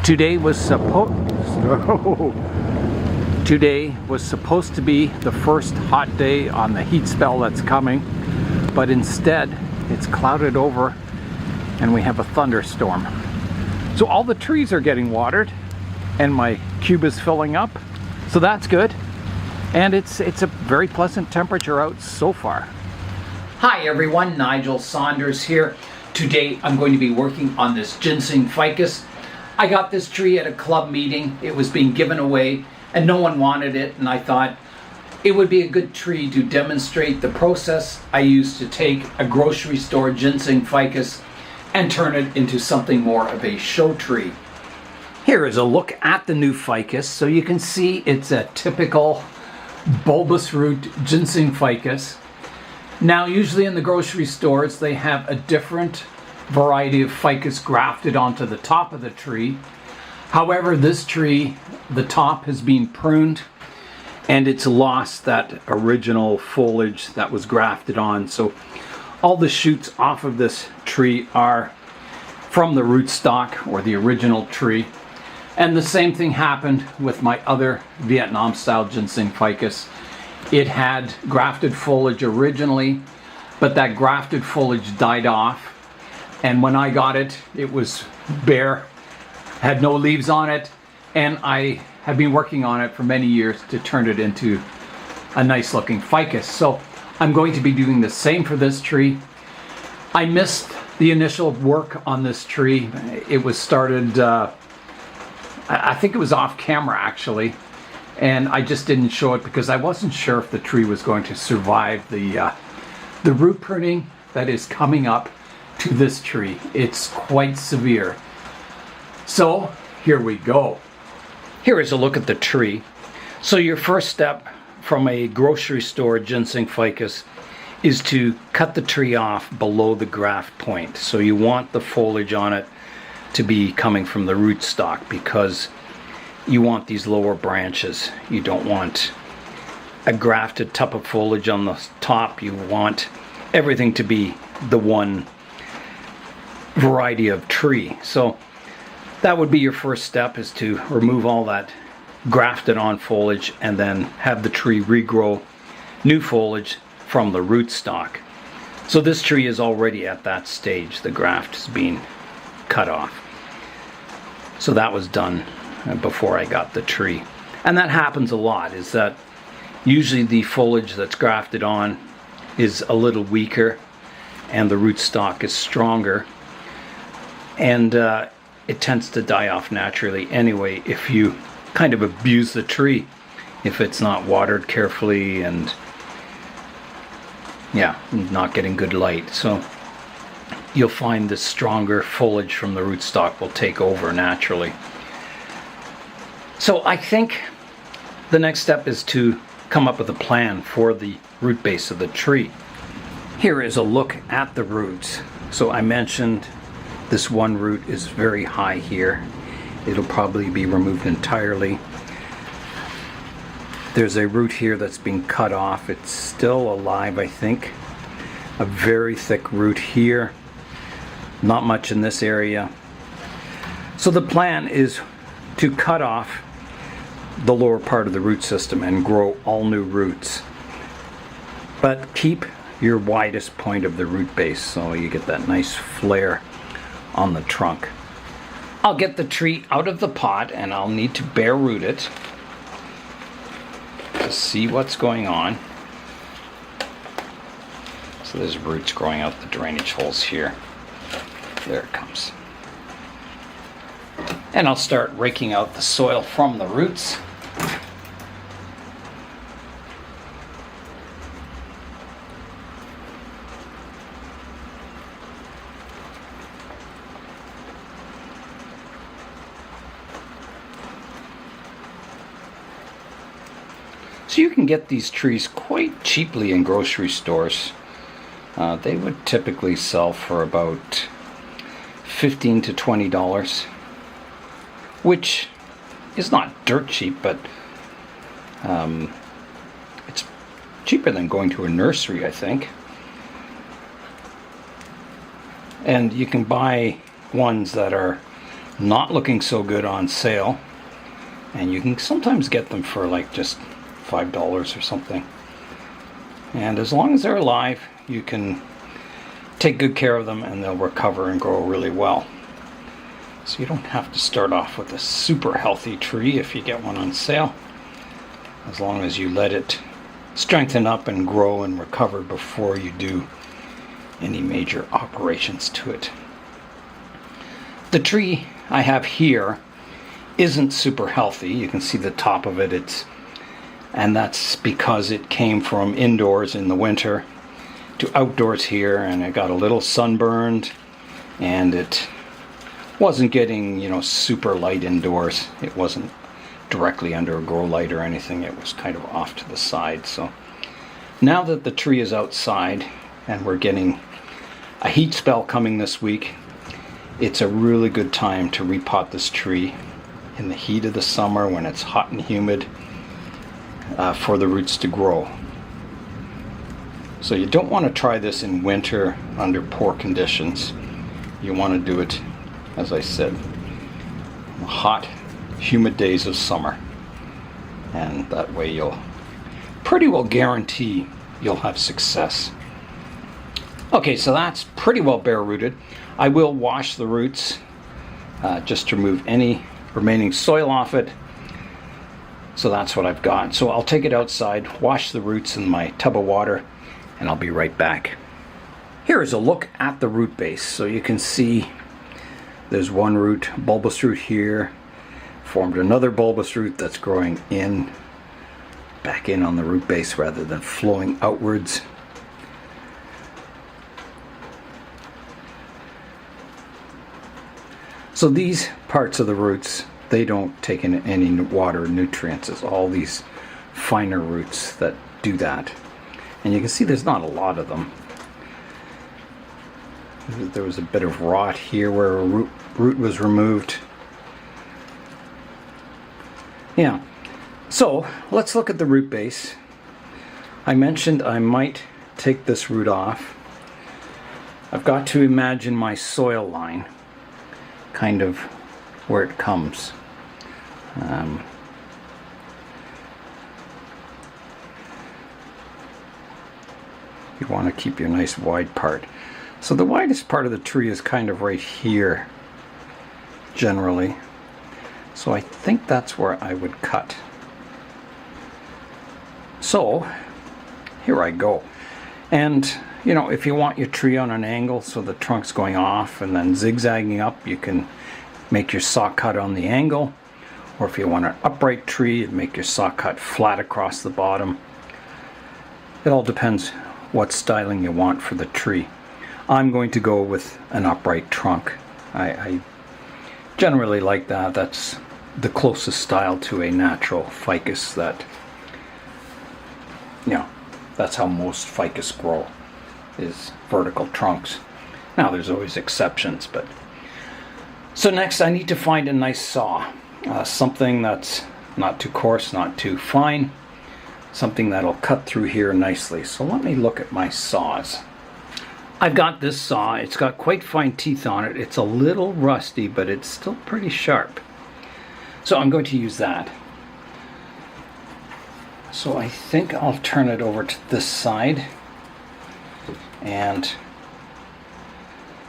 Today was supposed to be the first hot day on the heat spell that's coming, but instead it's clouded over and we have a thunderstorm. So all the trees are getting watered and my cube is filling up, so that's good. And it's a very pleasant temperature out so far. Hi everyone, Nigel Saunders here. Today I'm going to be working on this Ginseng Ficus. I got this tree at a club meeting. It was being given away and no one wanted it, and I thought it would be a good tree to demonstrate the process I used to take a grocery store Ginseng Ficus and turn it into something more of a show tree. Here is a look at the new ficus. So you can see it's a typical bulbous root Ginseng Ficus. Now usually in the grocery stores they have a different variety of ficus grafted onto the top of the tree. However, this tree, the top has been pruned and it's lost that original foliage that was grafted on. So all the shoots off of this tree are from the rootstock or the original tree. And the same thing happened with my other Vietnam style Ginseng Ficus. It had grafted foliage originally, but that grafted foliage died off. And when I got it, it was bare, had no leaves on it, and I have been working on it for many years to turn it into a nice looking ficus. So I'm going to be doing the same for this tree. I missed the initial work on this tree. It was started, I think it was off camera actually, and I just didn't show it because I wasn't sure if the tree was going to survive the root pruning that is coming up to this tree. It's quite severe. So here we go. Here is a look at the tree. So your first step from a grocery store Ginseng Ficus is to cut the tree off below the graft point. So you want the foliage on it to be coming from the rootstock because you want these lower branches. You don't want a grafted tuft of foliage on the top. You want everything to be the one variety of tree. So that would be your first step, is to remove all that grafted on foliage and then have the tree regrow new foliage from the rootstock. So this tree is already at that stage. The graft is being cut off. So that was done before I got the tree. And that happens a lot, is that usually the foliage that's grafted on is a little weaker and the rootstock is stronger. And it tends to die off naturally anyway if you kind of abuse the tree, if it's not watered carefully and not getting good light. So you'll find the stronger foliage from the rootstock will take over naturally. So I think the next step is to come up with a plan for the root base of the tree. Here is a look at the roots. So I mentioned this one root is very high here. It'll probably be removed entirely. There's a root here that's been cut off. It's still alive, I think. A very thick root here. Not much in this area. So the plan is to cut off the lower part of the root system and grow all new roots. But keep your widest point of the root base so you get that nice flare on the trunk. I'll get the tree out of the pot and I'll need to bare root it to see what's going on. So there's roots growing out the drainage holes here. There it comes. And I'll start raking out the soil from the roots. So you can get these trees quite cheaply in grocery stores. They would typically sell for about $15 to $20, which is not dirt cheap, but it's cheaper than going to a nursery, I think. And you can buy ones that are not looking so good on sale, and you can sometimes get them for like just $5 or something. And as long as they're alive, you can take good care of them and they'll recover and grow really well. So you don't have to start off with a super healthy tree if you get one on sale, as long as you let it strengthen up and grow and recover before you do any major operations to it. The tree I have here isn't super healthy. You can see the top of it, and that's because it came from indoors in the winter to outdoors here, and it got a little sunburned, and it wasn't getting, super light indoors. It wasn't directly under a grow light or anything. It was kind of off to the side. So now that the tree is outside and we're getting a heat spell coming this week, it's a really good time to repot this tree in the heat of the summer when it's hot and humid, for the roots to grow. So you don't want to try this in winter under poor conditions. You want to do it, as I said, in the hot, humid days of summer. And that way you'll pretty well guarantee you'll have success. Okay, so that's pretty well bare rooted. I will wash the roots just to remove any remaining soil off it. So that's what I've got. So I'll take it outside, wash the roots in my tub of water, and I'll be right back. Here is a look at the root base. So you can see there's one root, bulbous root here, formed another bulbous root that's growing in, back in on the root base rather than flowing outwards. So these parts of the roots, they don't take in any water or nutrients. It's all these finer roots that do that. And you can see there's not a lot of them. There was a bit of rot here where a root was removed. Yeah, so let's look at the root base. I mentioned I might take this root off. I've got to imagine my soil line, kind of where it comes. You want to keep your nice wide part. So the widest part of the tree is kind of right here, generally. So I think that's where I would cut. So here I go. And if you want your tree on an angle so the trunk's going off and then zigzagging up, you can make your saw cut on the angle. Or if you want an upright tree, make your saw cut flat across the bottom. It all depends what styling you want for the tree. I'm going to go with an upright trunk. I generally like that. That's the closest style to a natural ficus that, that's how most ficus grow, is vertical trunks. Now there's always exceptions, but. So next I need to find a nice saw. Something that's not too coarse, not too fine. Something that'll cut through here nicely. So let me look at my saws. I've got this saw. It's got quite fine teeth on it. It's a little rusty, but it's still pretty sharp. So I'm going to use that. So I think I'll turn it over to this side and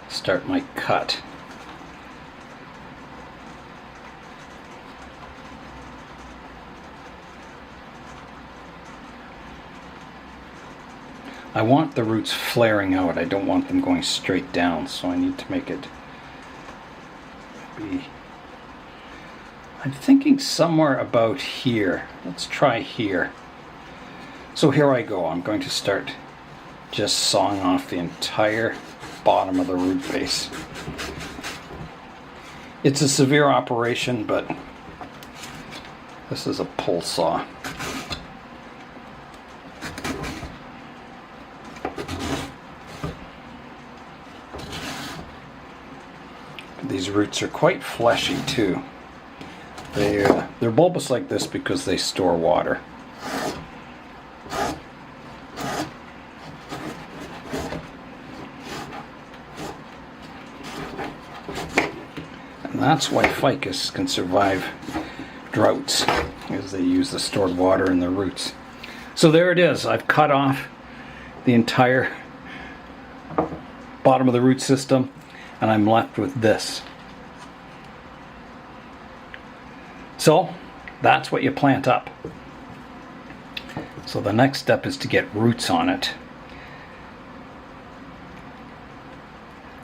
start my cut. I want the roots flaring out. I don't want them going straight down, so I need to make it be... I'm thinking somewhere about here. Let's try here. So here I go. I'm going to start just sawing off the entire bottom of the root base. It's a severe operation, but this is a pull saw. These roots are quite fleshy too. They're bulbous like this because they store water. And that's why ficus can survive droughts, is they use the stored water in their roots. So there it is. I've cut off the entire bottom of the root system, and I'm left with this. So that's what you plant up. So the next step is to get roots on it.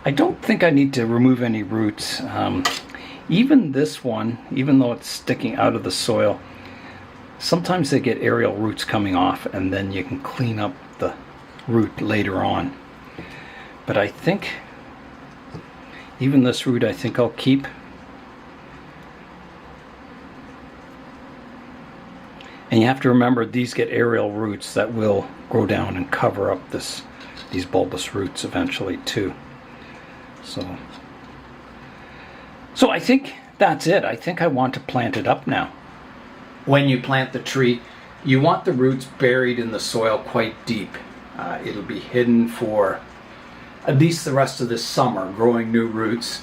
I don't think I need to remove any roots. Even this one, even though it's sticking out of the soil, sometimes they get aerial roots coming off, and then you can clean up the root later on. But I think even this root I think I'll keep. And you have to remember, these get aerial roots that will grow down and cover up these bulbous roots eventually too. So I think that's it. I think I want to plant it up now. When you plant the tree, you want the roots buried in the soil quite deep. It'll be hidden for at least the rest of this summer, growing new roots.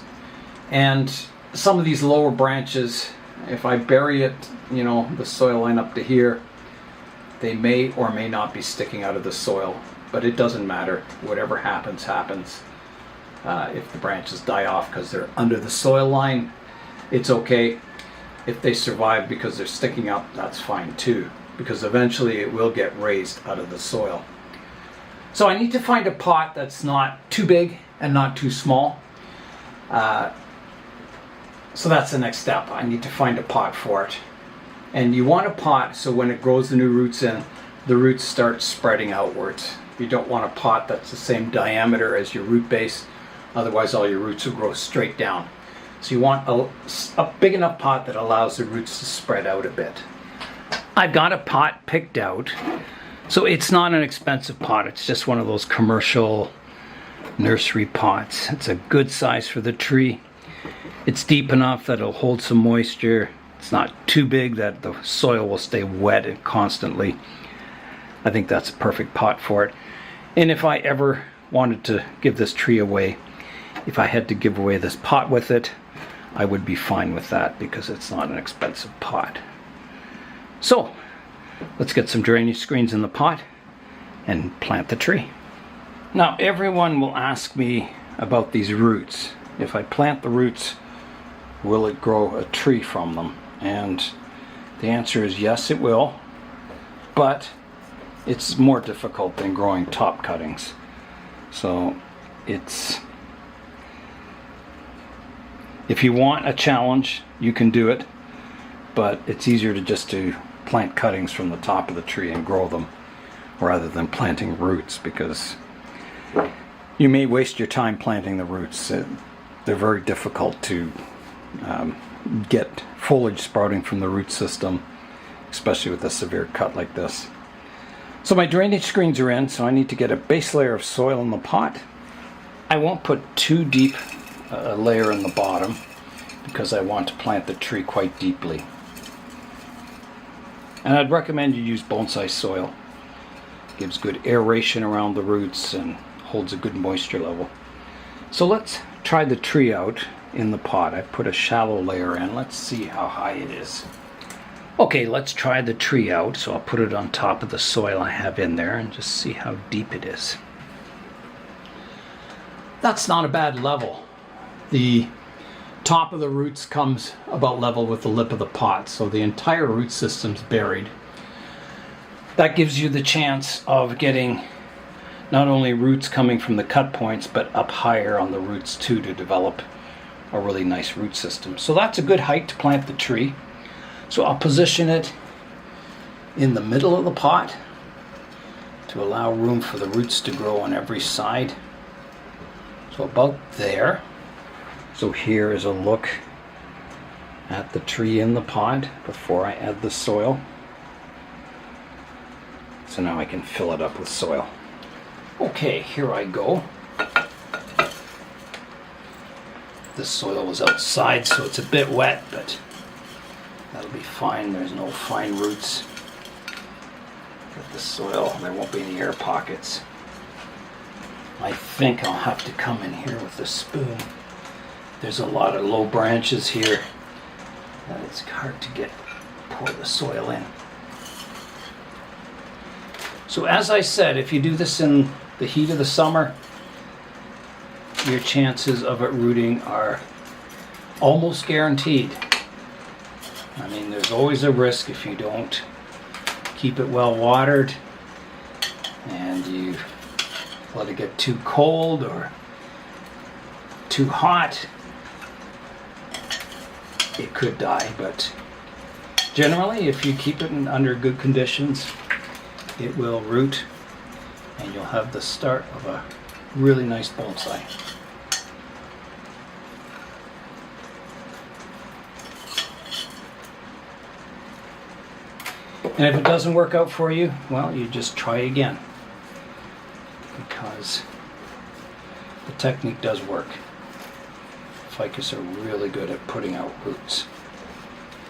And some of these lower branches, if I bury it, the soil line up to here, they may or may not be sticking out of the soil, but it doesn't matter. Whatever happens, happens. If the branches die off because they're under the soil line, it's okay. If they survive because they're sticking up, that's fine too, because eventually it will get raised out of the soil. So I need to find a pot that's not too big and not too small. So that's the next step. I need to find a pot for it. And you want a pot so when it grows the new roots in, the roots start spreading outwards. You don't want a pot that's the same diameter as your root base, otherwise all your roots will grow straight down. So you want a big enough pot that allows the roots to spread out a bit. I've got a pot picked out. So it's not an expensive pot. It's just one of those commercial nursery pots. It's a good size for the tree. It's deep enough that it'll hold some moisture. It's not too big that the soil will stay wet and constantly. I think that's a perfect pot for it. And if I ever wanted to give this tree away, if I had to give away this pot with it, I would be fine with that because it's not an expensive pot. So let's get some drainage screens in the pot and plant the tree. Now everyone will ask me about these roots. If I plant the roots, will it grow a tree from them? And the answer is yes, it will, but it's more difficult than growing top cuttings. So if you want a challenge, you can do it, but it's easier to plant cuttings from the top of the tree and grow them rather than planting roots, because you may waste your time planting the roots. They're very difficult to get foliage sprouting from the root system, especially with a severe cut like this. So my drainage screens are in, so I need to get a base layer of soil in the pot. I won't put too deep a layer in the bottom because I want to plant the tree quite deeply. And I'd recommend you use bonsai soil. It gives good aeration around the roots and holds a good moisture level. So let's try the tree out in the pot. I put a shallow layer in. Let's see how high it is. Okay, let's try the tree out. So I'll put it on top of the soil I have in there and just see how deep it is. That's not a bad level. The top of the roots comes about level with the lip of the pot, so the entire root system's buried. That gives you the chance of getting not only roots coming from the cut points, but up higher on the roots too, to develop a really nice root system. So that's a good height to plant the tree. So I'll position it in the middle of the pot to allow room for the roots to grow on every side. So about there. So here is a look at the tree in the pot before I add the soil. So now I can fill it up with soil. Okay, here I go. The soil was outside, so it's a bit wet, but that'll be fine. There's no fine roots. Get the soil, there won't be any air pockets. I think I'll have to come in here with a spoon there's a lot of low branches here that it's hard to pour the soil in. So as I said, if you do this in the heat of the summer, your chances of it rooting are almost guaranteed. I mean, there's always a risk if you don't keep it well watered and you let it get too cold or too hot, it could die. But generally, if you keep it under good conditions, it will root and you'll have the start of a really nice bonsai. And if it doesn't work out for you, well, you just try again, because the technique does work. Ficus are really good at putting out roots.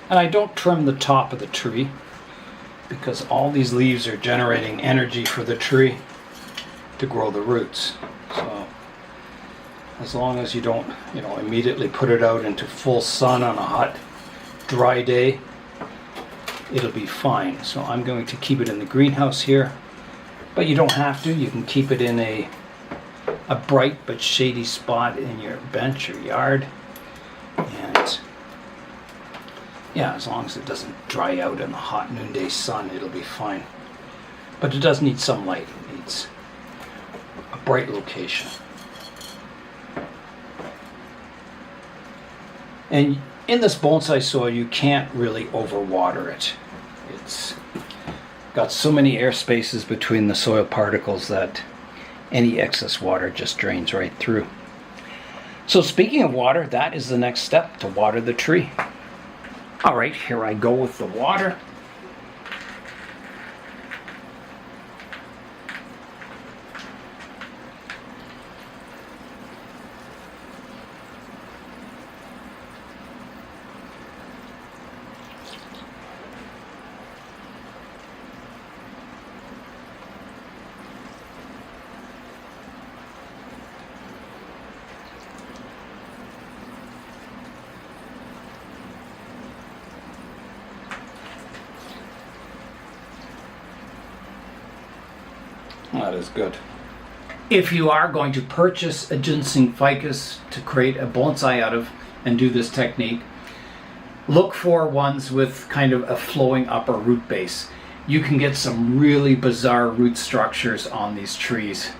And I don't trim the top of the tree because all these leaves are generating energy for the tree to grow the roots. So as long as you don't, immediately put it out into full sun on a hot, dry day, it'll be fine. So I'm going to keep it in the greenhouse here, but you don't have to. You can keep it in a bright but shady spot in your bench or yard, and yeah, as long as it doesn't dry out in the hot noonday sun, it'll be fine. But it does need some light. It needs a bright location. And in this bonsai soil, you can't really overwater it. It's got so many air spaces between the soil particles that any excess water just drains right through. So speaking of water, that is the next step, to water the tree. All right, here I go with the water. That is good. If you are going to purchase a Ginseng Ficus to create a bonsai out of and do this technique, look for ones with kind of a flowing upper root base. You can get some really bizarre root structures on these trees.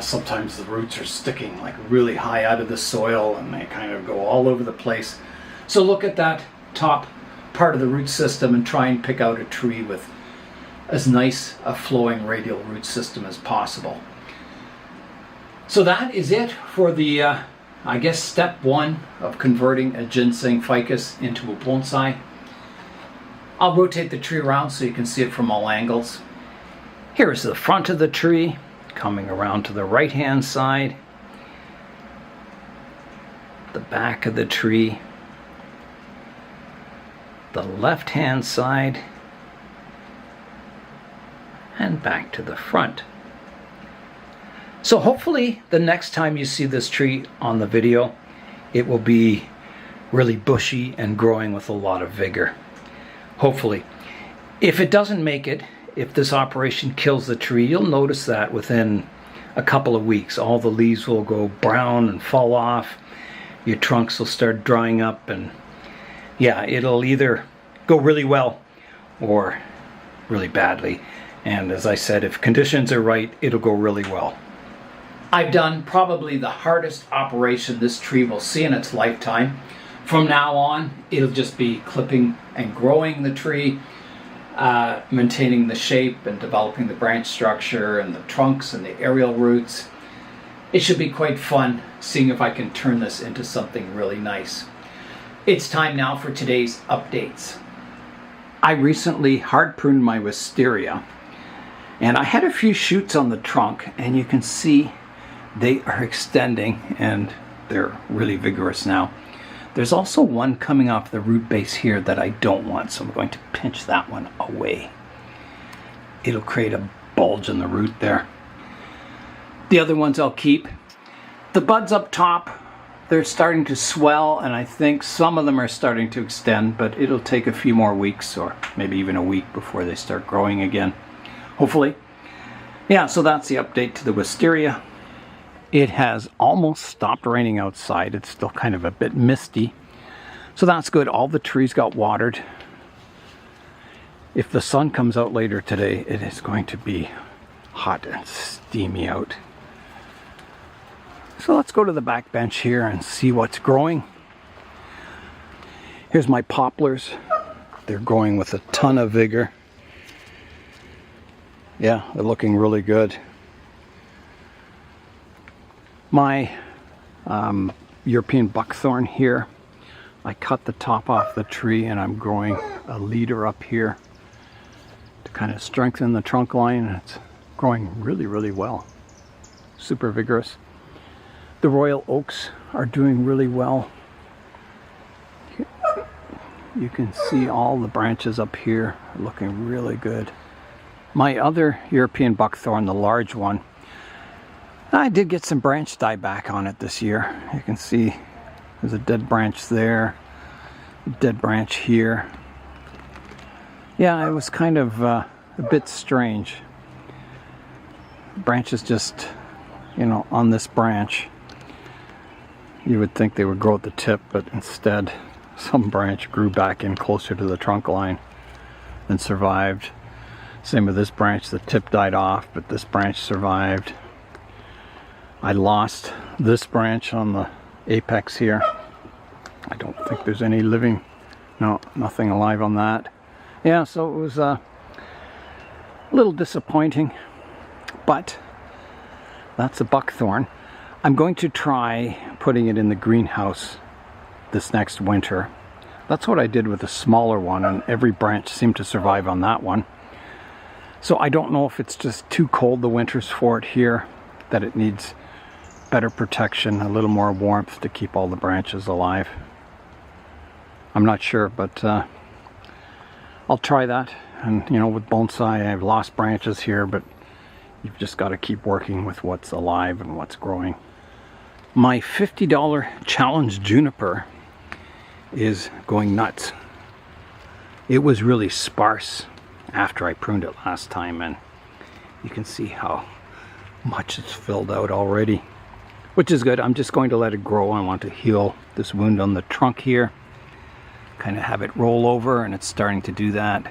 Sometimes the roots are sticking like really high out of the soil and they kind of go all over the place. So look at that top part of the root system and try and pick out a tree with as nice a flowing radial root system as possible. So that is it for the, I guess, step one of converting a Ginseng Ficus into a bonsai. I'll rotate the tree around so you can see it from all angles. Here is the front of the tree, coming around to the right hand side, the back of the tree, the left hand side, and back to the front. So hopefully the next time you see this tree on the video, it will be really bushy and growing with a lot of vigor. Hopefully. If it doesn't make it, if this operation kills the tree, you'll notice that within a couple of weeks all the leaves will go brown and fall off. Your trunks will start drying up, and yeah, it'll either go really well or really badly. And as I said, if conditions are right, it'll go really well. I've done probably the hardest operation this tree will see in its lifetime. From now on, it'll just be clipping and growing the tree, maintaining the shape and developing the branch structure and the trunks and the aerial roots. It should be quite fun seeing if I can turn this into something really nice. It's time now for today's updates. I recently hard pruned my wisteria, and I had a few shoots on the trunk, and you can see they are extending and they're really vigorous now. There's also one coming off the root base here that I don't want, so I'm going to pinch that one away. It'll create a bulge in the root there. The other ones I'll keep. The buds up top, They're starting to swell, and I think some of them are starting to extend, but it'll take a few more weeks or maybe even a week before they start growing again, hopefully. Yeah, so that's the update to the wisteria. It has almost stopped raining outside. It's still kind of a bit misty, so that's good. All the trees got watered. If the sun comes out later today, it is going to be hot and steamy out. So let's go to the back bench here and see what's growing. Here's my poplars. They're growing with a ton of vigor. Yeah, they're looking really good. My European buckthorn here, I cut the top off the tree and I'm growing a leader up here to kind of strengthen the trunk line. It's growing really, really well. Super vigorous. The royal oaks are doing really well. You can see all the branches up here are looking really good. My other European buckthorn, the large one, I did get some branch dieback on it this year. You can see there's a dead branch there, a dead branch here. Yeah, it was kind of a bit strange. Branches just, you know, on this branch. You would think they would grow at the tip, but instead some branch grew back in closer to the trunk line and survived. Same with this branch, the tip died off, but this branch survived. I lost this branch on the apex here. I don't think there's any living, no, nothing alive on that. Yeah, so it was a little disappointing, but that's a buckthorn. I'm going to try putting it in the greenhouse this next winter. That's what I did with the smaller one, and every branch seemed to survive on that one. So I don't know if it's just too cold the winters for it here, that it needs better protection, a little more warmth to keep all the branches alive. I'm not sure, but I'll try that. And you know, with bonsai, I've lost branches here, but you've just got to keep working with what's alive and what's growing. My $50 challenge juniper is going nuts. It was really sparse after I pruned it last time, and you can see how much it's filled out already, which is good. I'm just going to let it grow. I want to heal this wound on the trunk here, kind of have it roll over, and it's starting to do that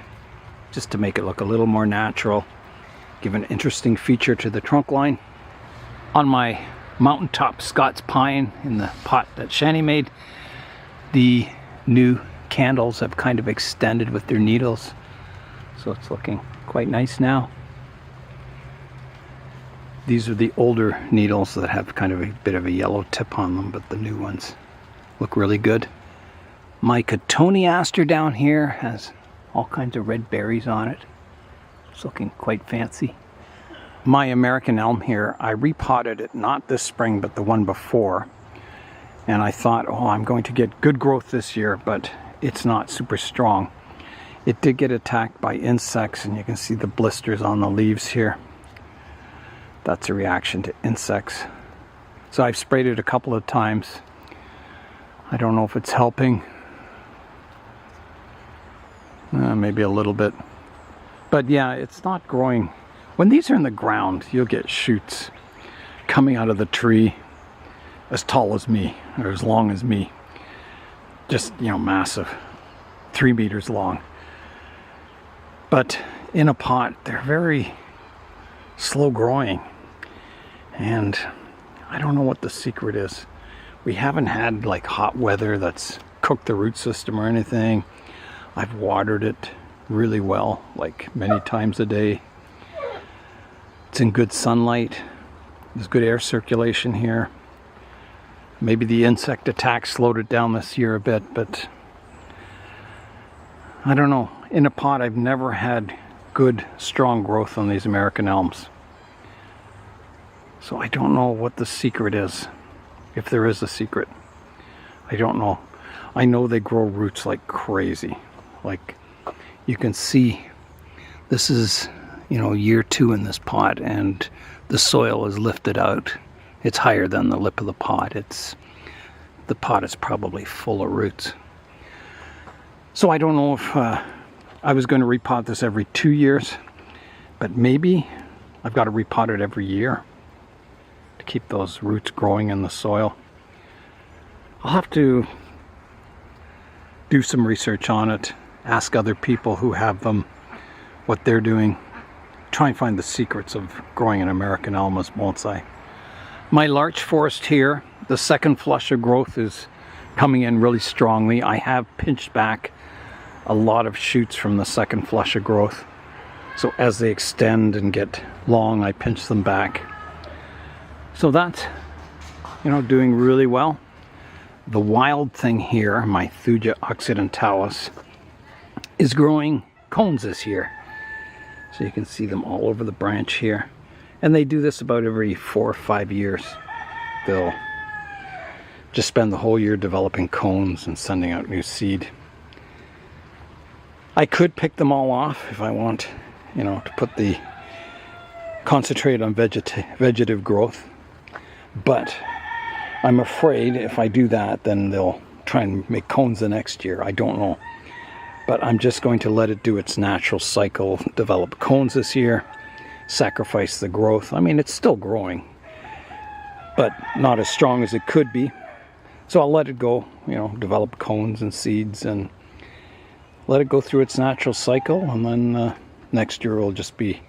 just to make it look a little more natural, give an interesting feature to the trunk line. On my mountaintop Scots pine in the pot that Shani made, the new candles have kind of extended with their needles, so it's looking quite nice now. These are the older needles that have kind of a bit of a yellow tip on them, but the new ones look really good. My cotoneaster down here has all kinds of red berries on it. It's looking quite fancy. My American elm here, I repotted it not this spring but the one before, and I thought, oh, I'm going to get good growth this year, but it's not super strong. It did get attacked by insects, and you can see the blisters on the leaves here. That's a reaction to insects. So I've sprayed it a couple of times. I don't know if it's helping. Maybe a little bit. But yeah, it's not growing. When these are in the ground, you'll get shoots coming out of the tree as tall as me, or as long as me. Just, you know, massive. 3 meters long. But in a pot, they're very slow growing. And I don't know what the secret is. We haven't had like hot weather that's cooked the root system or anything. I've watered it really well, like many times a day. It's in good sunlight. There's good air circulation here. Maybe the insect attack slowed it down this year a bit, but I don't know. In a pot, I've never had good, strong growth on these American elms. So I don't know what the secret is, if there is a secret. I don't know. I know they grow roots like crazy. Like, you can see, this is, you know, year 2 in this pot, and the soil is lifted out. It's higher than the lip of the pot. It's the pot is probably full of roots. So I don't know if I was going to repot this every 2 years, but maybe I've got to repot it every year to keep those roots growing in the soil. I'll have to do some research on it, ask other people who have them what they're doing, try and find the secrets of growing an American Elmas bonsai. My Larch Forest here, the second flush of growth is coming in really strongly. I have pinched back a lot of shoots from the second flush of growth. So as they extend and get long, I pinch them back. So that's, doing really well. The wild thing here, my Thuja occidentalis, is growing cones this year. So you can see them all over the branch here. And they do this about every 4 or 5 years. They'll just spend the whole year developing cones and sending out new seed. I could pick them all off if I want, to put the concentrate on vegetative growth. But I'm afraid if I do that, then they'll try and make cones the next year. I don't know. But I'm just going to let it do its natural cycle, develop cones this year, sacrifice the growth. I mean, it's still growing, but not as strong as it could be. So I'll let it go, develop cones and seeds and let it go through its natural cycle, and then next year will just be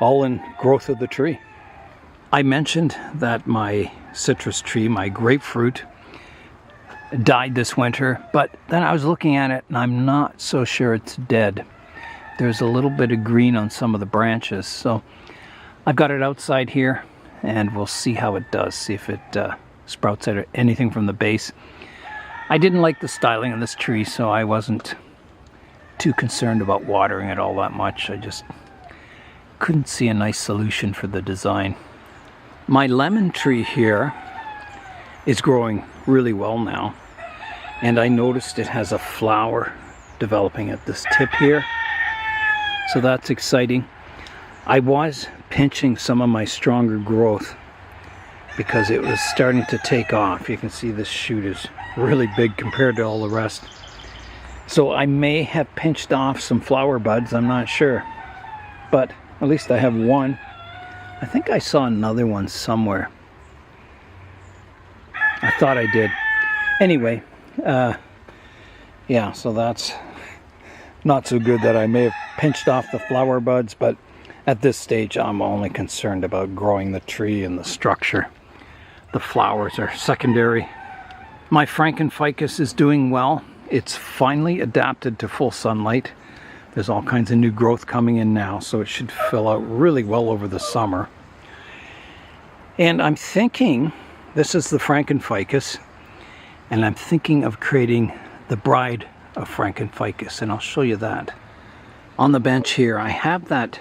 all in growth of the tree. I mentioned that my citrus tree, my grapefruit, died this winter, but then I was looking at it and I'm not so sure it's dead. There's a little bit of green on some of the branches, so I've got it outside here and we'll see how it does, see if it sprouts out anything from the base. I didn't like the styling of this tree, so I wasn't too concerned about watering it all that much. I just couldn't see a nice solution for the design. My lemon tree here is growing really well now, and I noticed it has a flower developing at this tip here, so that's exciting. I was pinching some of my stronger growth because it was starting to take off. You can see this shoot is really big compared to all the rest. So I may have pinched off some flower buds, I'm not sure. But at least I have one. I think I saw another one somewhere. I thought I did. Anyway, yeah, so that's not so good that I may have pinched off the flower buds, but at this stage I'm only concerned about growing the tree and the structure. The flowers are secondary. My Franken Ficus is doing well. It's finally adapted to full sunlight. There's all kinds of new growth coming in now, so it should fill out really well over the summer. And I'm thinking, this is the Franken Ficus, and I'm thinking of creating the bride of Franken Ficus, and I'll show you that. On the bench here, I have that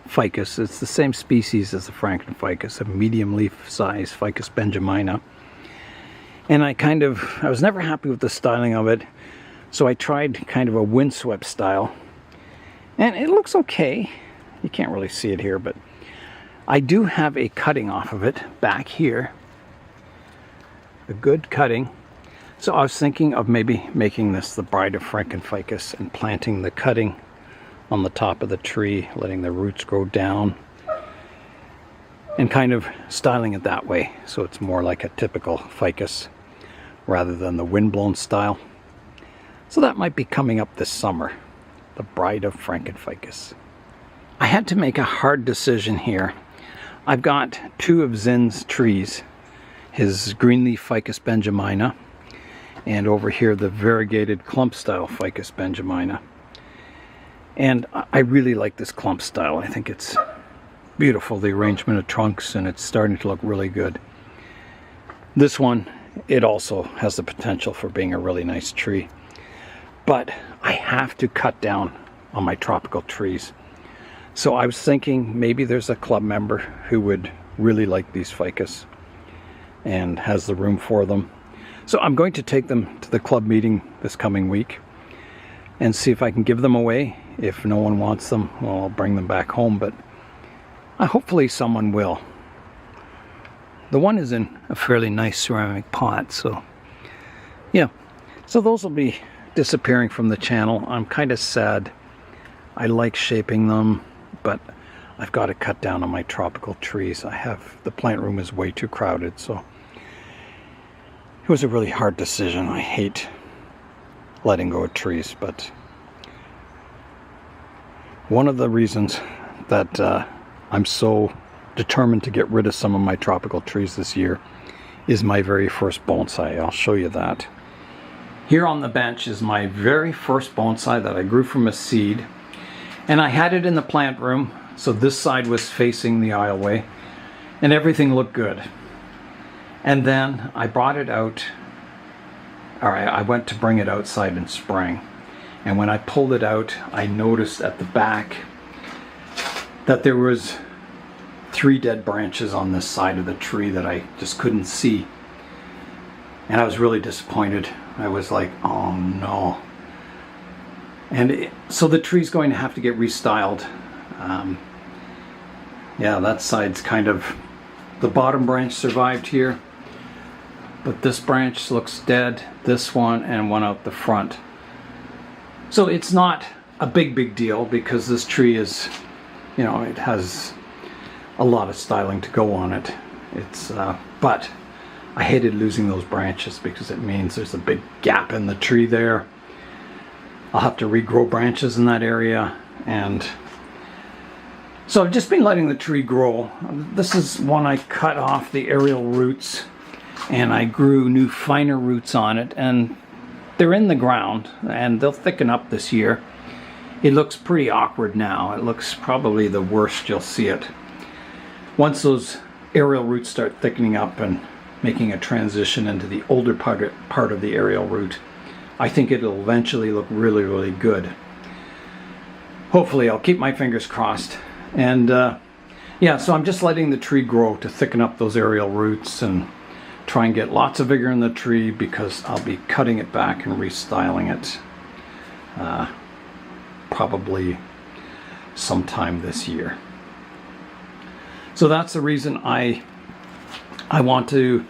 ficus. It's the same species as the Franken Ficus, a medium leaf size Ficus Benjaminina. And I was never happy with the styling of it, so I tried kind of a windswept style. And it looks okay. You can't really see it here, but I do have a cutting off of it back here. A good cutting. So I was thinking of maybe making this the bride of Franken Ficus and planting the cutting on the top of the tree, letting the roots grow down, and kind of styling it that way so it's more like a typical ficus rather than the windblown style. So that might be coming up this summer, the bride of Franken Ficus. I had to make a hard decision here. I've got two of Zin's trees, his greenleaf Ficus Benjaminina, and over here the variegated clump style Ficus Benjaminina. And I really like this clump style. I think it's beautiful, the arrangement of trunks, and it's starting to look really good. This one, it also has the potential for being a really nice tree. But I have to cut down on my tropical trees. So I was thinking maybe there's a club member who would really like these ficus and has the room for them. So I'm going to take them to the club meeting this coming week and see if I can give them away. If no one wants them, well, I'll bring them back home, but hopefully someone will. The one is in a fairly nice ceramic pot, so yeah. So those will be disappearing from the channel. I'm kind of sad. I like shaping them, but I've got to cut down on my tropical trees. The plant room is way too crowded, so it was a really hard decision. I hate letting go of trees, but one of the reasons that I'm so determined to get rid of some of my tropical trees this year is my very first bonsai. I'll show you that. Here on the bench is my very first bonsai that I grew from a seed, and I had it in the plant room, so this side was facing the aisleway and everything looked good. And then I brought it out, or I went to bring it outside in spring, and when I pulled it out I noticed at the back that there was 3 dead branches on this side of the tree that I just couldn't see, and I was really disappointed. I was like, oh no. And so the tree's going to have to get restyled. Yeah, that side's kind of, the bottom branch survived here, but this branch looks dead, this one, and one out the front. So it's not a big deal because this tree is, you know, it has a lot of styling to go on it. But I hated losing those branches because it means there's a big gap in the tree there. I'll have to regrow branches in that area, and so I've just been letting the tree grow. This is one I cut off the aerial roots, and I grew new finer roots on it, and they're in the ground and they'll thicken up this year. It looks pretty awkward now. It looks probably the worst you'll see it. Once those aerial roots start thickening up and making a transition into the older part of the aerial root, I think it'll eventually look really good. Hopefully. I'll keep my fingers crossed. And yeah, so I'm just letting the tree grow to thicken up those aerial roots and try and get lots of vigor in the tree, because I'll be cutting it back and restyling it probably sometime this year. So that's the reason I want to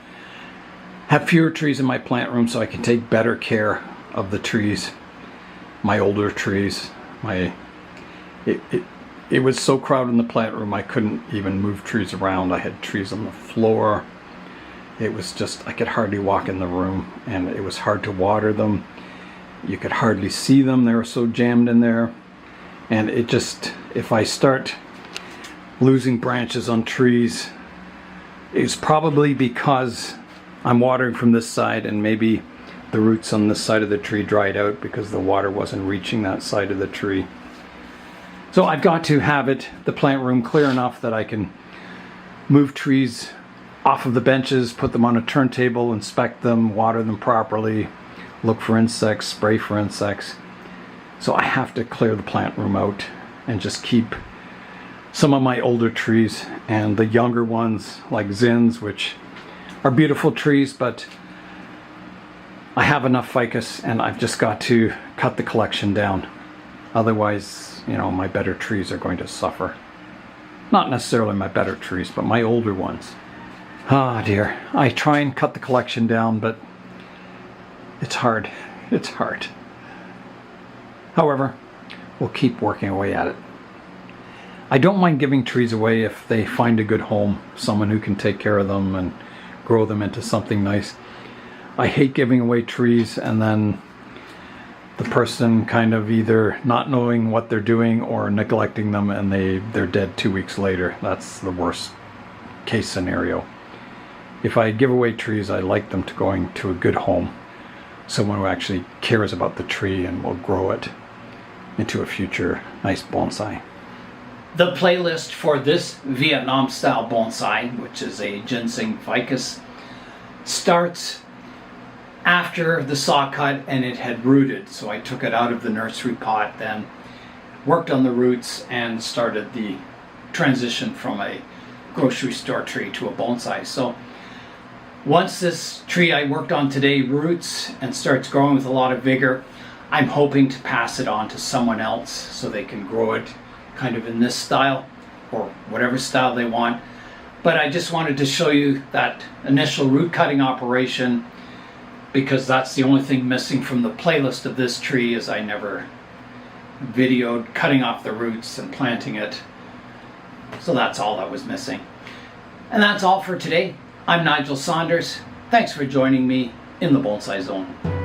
have fewer trees in my plant room, so I can take better care of the trees, my older trees. It was so crowded in the plant room I couldn't even move trees around. I had trees on the floor. It was just, I could hardly walk in the room, and it was hard to water them. You could hardly see them, they were so jammed in there. And it just, if I start losing branches on trees, it's probably because I'm watering from this side, and maybe the roots on this side of the tree dried out because the water wasn't reaching that side of the tree. So I've got to have the plant room clear enough that I can move trees off of the benches, put them on a turntable, inspect them, water them properly, look for insects, spray for insects. So I have to clear the plant room out and just keep some of my older trees, and the younger ones like Zins, which are beautiful trees, but I have enough ficus and I've just got to cut the collection down. Otherwise, you know, my better trees are going to suffer. Not necessarily my better trees, but my older ones. Ah, dear. I try and cut the collection down, but it's hard. It's hard. However, we'll keep working away at it. I don't mind giving trees away if they find a good home, someone who can take care of them and grow them into something nice. I hate giving away trees and then the person kind of either not knowing what they're doing or neglecting them, and they're dead 2 weeks later. That's the worst case scenario. If I give away trees, I like them to going to a good home, someone who actually cares about the tree and will grow it into a future nice bonsai. The playlist for this Vietnam style bonsai, which is a Ginseng Ficus, starts after the saw cut and it had rooted. So I took it out of the nursery pot, then worked on the roots and started the transition from a grocery store tree to a bonsai. So once this tree I worked on today roots and starts growing with a lot of vigor, I'm hoping to pass it on to someone else so they can grow it kind of in this style or whatever style they want. But I just wanted to show you that initial root cutting operation, because that's the only thing missing from the playlist of this tree, is I never videoed cutting off the roots and planting it. So that's all that was missing. And that's all for today. I'm Nigel Saunders. Thanks for joining me in the Bonsai Zone.